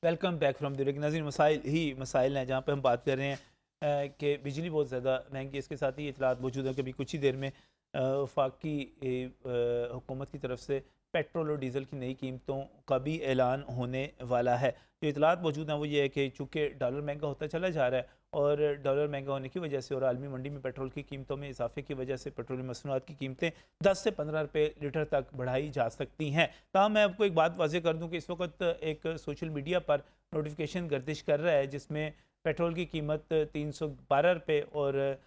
Welcome back from the नाज़रीन, मसाइल ही मसाइल हैं जहाँ पे हम बात कर रहे हैं कि बिजली बहुत ज़्यादा महंगी है। इसके साथ ही इतलात मौजूद है कि अभी कुछ ही देर में वफाकी हुकूमत की तरफ से पेट्रोल और डीज़ल की नई कीमतों का भी ऐलान होने वाला है। जो इतलात मौजूद हैं वो ये है कि चूँकि डॉलर महंगा होता चला जा रहा है और डॉलर महंगा होने की वजह से और आलमी मंडी में पेट्रोल की कीमतों में इजाफे की वजह से पेट्रोलियम मसनूआत की कीमतें 10 से 15 रुपये लीटर तक बढ़ाई जा सकती हैं। ताहम मैं आपको एक बात वाज़ेह कर दूं कि इस वक्त एक सोशल मीडिया पर नोटिफिकेशन गर्दिश कर रहा है जिसमें पेट्रोल की कीमत 312 रुपये और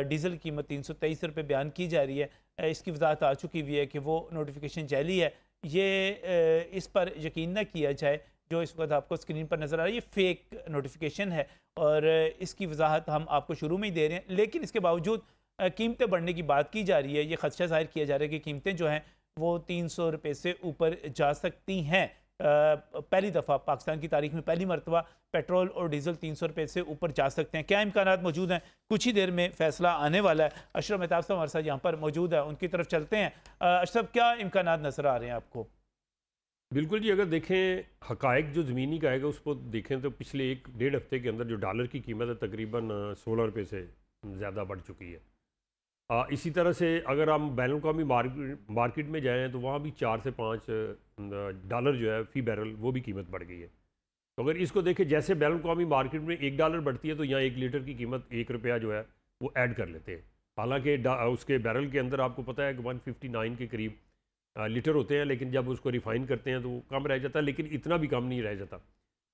डीज़ल की कीमत 323 रुपये बयान की जा रही है। इसकी वजाहत आ चुकी हुई है कि वो नोटिफिकेशन जाली है। ये इस पर यकीन ना किया जाए जो इस वक्त आपको स्क्रीन पर नज़र आ रहा है, ये फेक नोटिफिकेशन है और इसकी वजाहत हम आपको शुरू में ही दे रहे हैं। लेकिन इसके बावजूद कीमतें बढ़ने की बात की जा रही है। ये खदशा ज़ाहिर किया जा रहा है कि कीमतें जो हैं वो 300 रुपये से ऊपर जा सकती हैं। पहली दफ़ा पाकिस्तान की तारीख में पहली मरतबा पेट्रोल और डीज़ल 300 रुपये से ऊपर जा सकते हैं। क्या इम्कानात मौजूद हैं? कुछ ही देर में फ़ैसला आने वाला है। अशरफ मेहताब साहब हमारे साथ यहाँ पर मौजूद है, उनकी तरफ चलते हैं। अशरफ, क्या इम्कानात नज़र आ रहे हैं आपको? बिल्कुल जी, अगर देखें हकायक जो ज़मीनी का आएगा उसको देखें तो पिछले 1-1.5 हफ्ते के अंदर जो डॉलर की कीमत है तकरीबन 16 रुपये से ज़्यादा बढ़ चुकी है। इसी तरह से अगर हम बैन अवी मार्केट में जाएँ तो वहाँ भी 4 से 5 डॉलर जो है फ़ी बैरल वो भी कीमत बढ़ गई है। तो अगर इसको देखें जैसे बैन अवी मार्केट में $1 बढ़ती है तो यहाँ 1 लीटर की कीमत 1 रुपया जो है वो ऐड कर लेते हैं। हालाँकि उसके बैरल के अंदर आपको पता है कि 159 के करीब लीटर होते हैं, लेकिन जब उसको रिफ़ाइन करते हैं तो वो कम रह जाता है, लेकिन इतना भी कम नहीं रह जाता।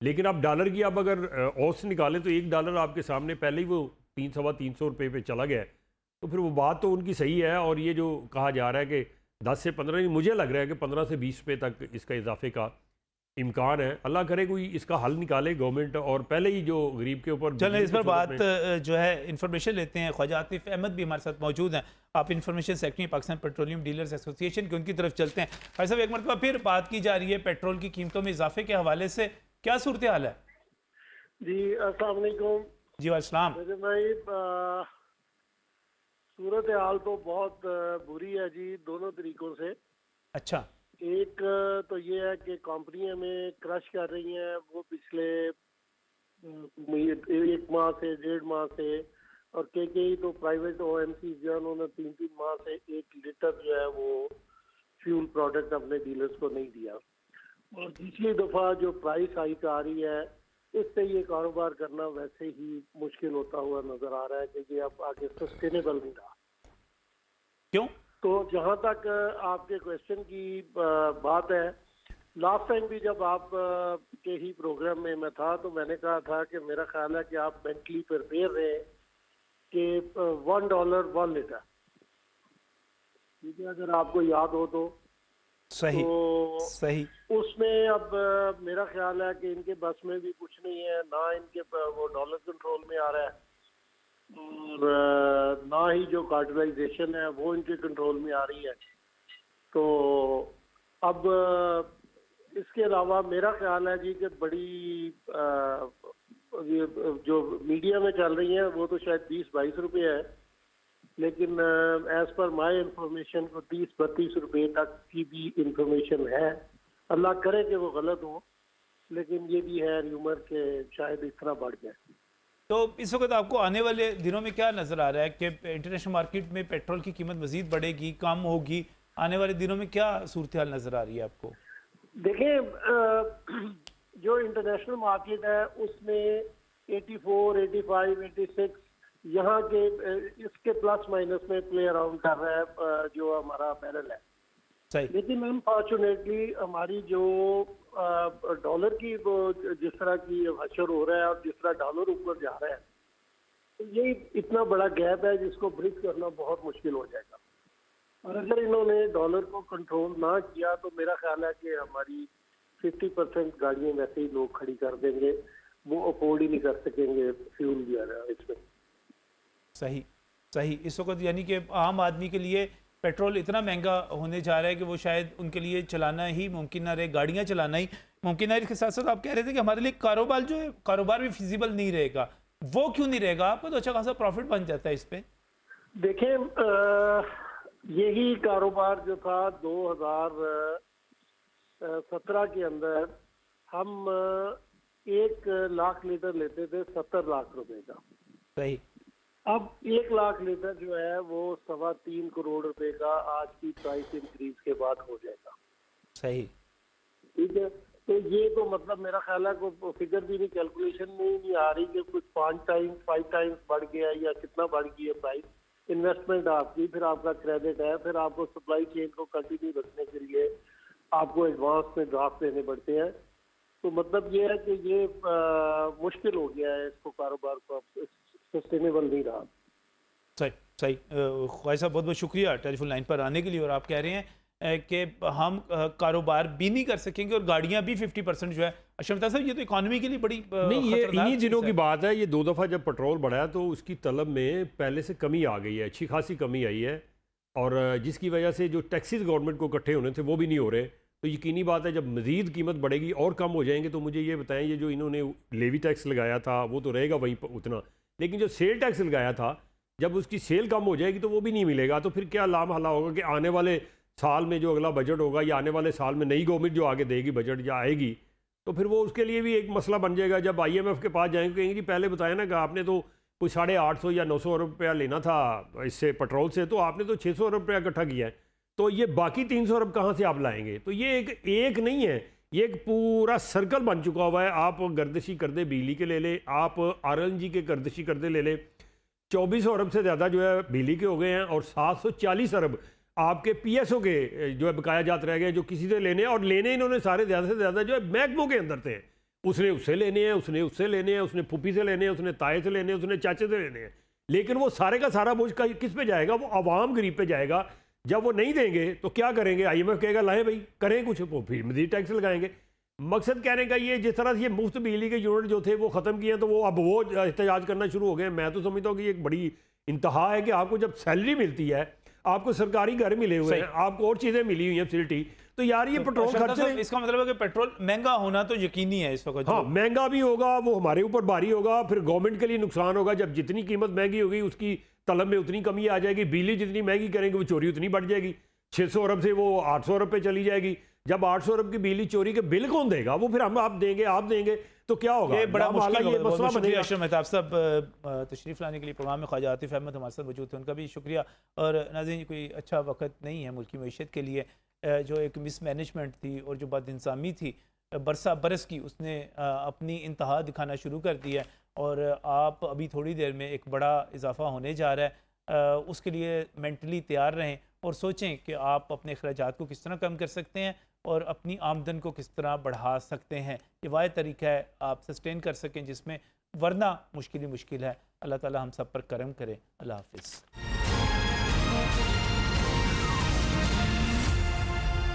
लेकिन आप डॉलर की अब अगर औसत निकालें तो $1 आपके सामने पहले ही वो 300-325 रुपये पे चला गया है। तो फिर वो बात तो उनकी सही है। और ये जो कहा जा रहा है कि 10 से 15, मुझे लग रहा है कि 15 से 20 रुपये तक इसका इजाफे का इम्कान है। अल्लाह करे कोई इसका हल निकाले गवर्नमेंट, और पहले ही जो गरीब के ऊपर चलें इस पर बात जो है इन्फॉर्मेशन लेते हैं। ख्वाजा आतिफ अहमद भी हमारे साथ मौजूद हैं, आप information secretary Pakistan petroleum dealers association की, उनकी तरफ चलते हैं। भाई साहब, एक मरतबा फिर बात की जा रही है पेट्रोल की कीमतों में इजाफे के हवाले से, क्या सूरत हाल है? जी अस्सलाम वालेकुम। जी वालेकुम। भाई सूरत हाल तो बहुत बुरी है जी, दोनों तरीकों से। अच्छा। एक तो ये है कि कंपनियां में क्रश कर रही हैं, वो पिछले 1 माह से 1.5 माह से, और कई तो प्राइवेट ओएमसी जो है उन्होंने 3-3 माह से 1 लीटर जो है वो फ्यूल प्रोडक्ट अपने डीलर्स को नहीं दिया। और दूसरी दफ़ा जो प्राइस हाइक आ रही है, इससे ये कारोबार करना वैसे ही मुश्किल होता हुआ नजर आ रहा है कि ये अब आगे सस्टेनेबल नहीं रहा। क्यों? तो जहाँ तक आपके क्वेश्चन की बात है, लास्ट टाइम भी जब आप के ही प्रोग्राम में मैं था तो मैंने कहा था कि मेरा ख्याल है कि आप मेंटली प्रिपेयर रहे कि $1 1 लीटर, ठीक है, अगर आपको याद हो तो। सही तो सही। उसमें अब मेरा ख्याल है कि इनके बस में भी कुछ नहीं है, ना इनके वो डॉलर कंट्रोल में आ रहा है और ना ही जो कार्टलाइजेशन है वो इनके कंट्रोल में आ रही है। तो अब इसके अलावा मेरा ख्याल है जी कि बड़ी ये जो मीडिया में चल रही है वो तो शायद 20-22 रुपये है, लेकिन एज पर माय इंफॉर्मेशन को 30-32 रुपये तक की भी इंफॉर्मेशन है। अल्लाह करे कि वो गलत हो, लेकिन ये भी है र्यूमर के शायद इतना बढ़ जाए। तो इस वक्त आपको आने वाले दिनों में क्या नज़र आ रहा है कि इंटरनेशनल मार्केट में पेट्रोल की कीमत मज़ीद बढ़ेगी, कम होगी? आने वाले दिनों में क्या सूरत हाल नज़र आ रही है आपको? देखिए, जो इंटरनेशनल मार्केट है उसमें 84, 85, 86 यहाँ के इसके प्लस माइनस में प्ले अराउंड कर रहा है जो हमारा बैरल है। सही। लेकिन अनफॉर्चुनेटली हमारी जो डॉलर की वो जिस तरह की हशर हो रहा है और जिस तरह डॉलर ऊपर जा रहा है, तो ये इतना बड़ा गैप है जिसको ब्रिज करना बहुत मुश्किल हो जाएगा। और अगर इन्होंने डॉलर को कंट्रोल ना किया तो मेरा ख्याल है कि हमारी 50% गाड़ियाँ वैसे ही लोग खड़ी कर देंगे, वो अफोर्ड ही नहीं कर सकेंगे फ्यूल जो है इसमें। सही सही। इस वक्त यानी कि आम आदमी के लिए पेट्रोल इतना महंगा होने जा रहा है कि वो शायद उनके लिए चलाना ही मुमकिन ना रहे, गाड़ियाँ चलाना ही मुमकिन ना रहे। इसके साथ साथ आप कह रहे थे कि हमारे लिए कारोबार जो है, कारोबार भी फिजिबल नहीं रहेगा। वो क्यों नहीं रहेगा? आपको तो अच्छा खासा प्रॉफिट बन जाता है इस पे। देखें, यही कारोबार जो था 2017 के अंदर, हम 1 लाख लीटर लेते थे 70 लाख रुपए का। सही। अब 1 लाख लीटर जो है वो 3.25 करोड़ रुपए का आज की प्राइस इंक्रीज के बाद हो जाएगा। सही। ठीक है, तो ये तो मतलब मेरा ख्याल है को फिगर भी नहीं, कैलकुलेशन में ही नहीं आ रही कि कुछ 5 टाइम्स 5 टाइम्स बढ़ गया या कितना बढ़ गई है प्राइस। इन्वेस्टमेंट आपकी, फिर आपका क्रेडिट है, फिर आपको सप्लाई चेन को कंटिन्यू रखने के लिए आपको एडवांस में ड्राफ्ट देने पड़ते हैं। तो मतलब ये है कि ये मुश्किल हो गया है, इसको कारोबार को सस्टेनेबल नहीं रहा। सही सही। ख्वाजा साहब बहुत बहुत शुक्रिया टेलीफोन लाइन पर आने के लिए। और आप कह रहे हैं कि हम कारोबार भी नहीं कर सकेंगे और गाड़ियां भी 50% जो है। अशरफ साहब ये तो इकॉनमी के लिए बड़ी नहीं, ये खतरनाक इन्हीं चीज़ दिनों है। की बात है। ये 2 दफ़ा जब पेट्रोल बढ़ा तो उसकी तलब में पहले से कमी आ गई है, अच्छी खासी कमी आई है। और जिसकी वजह से जो टैक्सेस गवर्नमेंट को इकट्ठे होने थे वो भी नहीं हो रहे। तो यकीनी बात है जब मज़ीद कीमत बढ़ेगी और कम हो जाएंगे तो मुझे ये बताएं, ये जो इन्होंने लेवी टैक्स लगाया था वो तो रहेगा वहीं पर उतना, लेकिन जो सेल टैक्स लगाया था जब उसकी सेल कम हो जाएगी तो वो भी नहीं मिलेगा। तो फिर क्या लाम हला होगा कि आने वाले साल में जो अगला बजट होगा या आने वाले साल में नई गवर्नमेंट जो आगे देगी बजट या आएगी तो फिर वो उसके लिए भी एक मसला बन जाएगा। जब IMF के पास जाएंगे कहेंगे जी पहले बताया ना कि आपने तो कोई 850 या 900 अरब रुपया लेना था इससे पेट्रोल से, तो आपने तो 600 अरब रुपया इकट्ठा किया है, तो ये बाकी 300 अरब कहाँ से आप लाएंगे। तो ये एक नहीं है, ये एक पूरा सर्कल बन चुका हुआ है। आप गर्दिशी करदे बिजली के ले लें, आप RLNG के गर्दिशी करदे ले लें, 2400 अरब से ज़्यादा जो है बिजली के हो गए हैं और 740 अरब आपके PSO के जो है बकाया जात रह गए जो किसी से लेने, और लेने इन्होंने सारे ज़्यादा से ज़्यादा जो है महकमों के अंदर थे। उसने उससे लेने हैं, उसने उससे लेने हैं, उसने फूफी से लेने हैं, उसने ताए से लेने हैं, उसने चाचे से लेने हैं, लेकिन वो सारे का सारा बोझ किस पे जाएगा, वो आवाम गरीब पे जाएगा। जब वो नहीं देंगे तो क्या करेंगे, IMF कहेगा लाएं भाई करें कुछ, वो फिर मज़ीद टैक्स लगाएंगे। मकसद कहने का ये, जिस तरह से ये मुफ्त बिजली के यूनिट जो थे वो ख़त्म किए हैं तो वो अब वो एहतजाज करना शुरू हो गए। मैं तो समझता हूँ कि ये एक बड़ी इंतहा है कि आपको जब सैलरी मिलती है, आपको सरकारी घर मिले हुए हैं, आपको और चीज़ें मिली हुई हैं फैसिलिटी, तो यार ये पेट्रोल खर्चे, इसका मतलब है कि पेट्रोल महंगा होना तो यकीनी है इस वक्त। हाँ महंगा भी होगा, वो हमारे ऊपर भारी होगा, फिर गवर्नमेंट के लिए नुकसान होगा। जब जितनी कीमत महंगी होगी उसकी तलब में उतनी कमी आ जाएगी, बिजली जितनी महंगी करेंगे वो चोरी उतनी बढ़ जाएगी, 600 अरब से वो 800 अरब पे चली जाएगी। जब 800 अरब की बिजली चोरी के बिल कौन देगा, वो फिर हम आप देंगे तो क्या होगा। ये बड़ा मुश्किल ये होगा। मसला बनेगा। अशरफ मेहताब साहब तशरीफ़ लाने के लिए प्रोग्राम में ख्वाजा आतिफ अहमद हमारे साथ मौजूद थे, उनका भी शुक्रिया। और नाज़रीन कोई अच्छा वक्त नहीं है मुल्क की मईशत के लिए, जो एक मिसमैनेजमेंट थी और जो बदइंसामी थी बरसा बरस की, उसने अपनी इंतहा दिखाना शुरू कर दी है। और आप अभी थोड़ी देर में एक बड़ा इजाफा होने जा रहा है, उसके लिए मेंटली तैयार रहें और सोचें कि आप अपने अखराजात को किस तरह कम कर सकते हैं और अपनी आमदन को किस तरह बढ़ा सकते हैं। ये वाहिद तरीका है आप सस्टेन कर सकें जिसमें, वरना मुश्किल ही मुश्किल है। अल्लाह ताला हम सब पर करम करे। अल्लाह हाफिज़।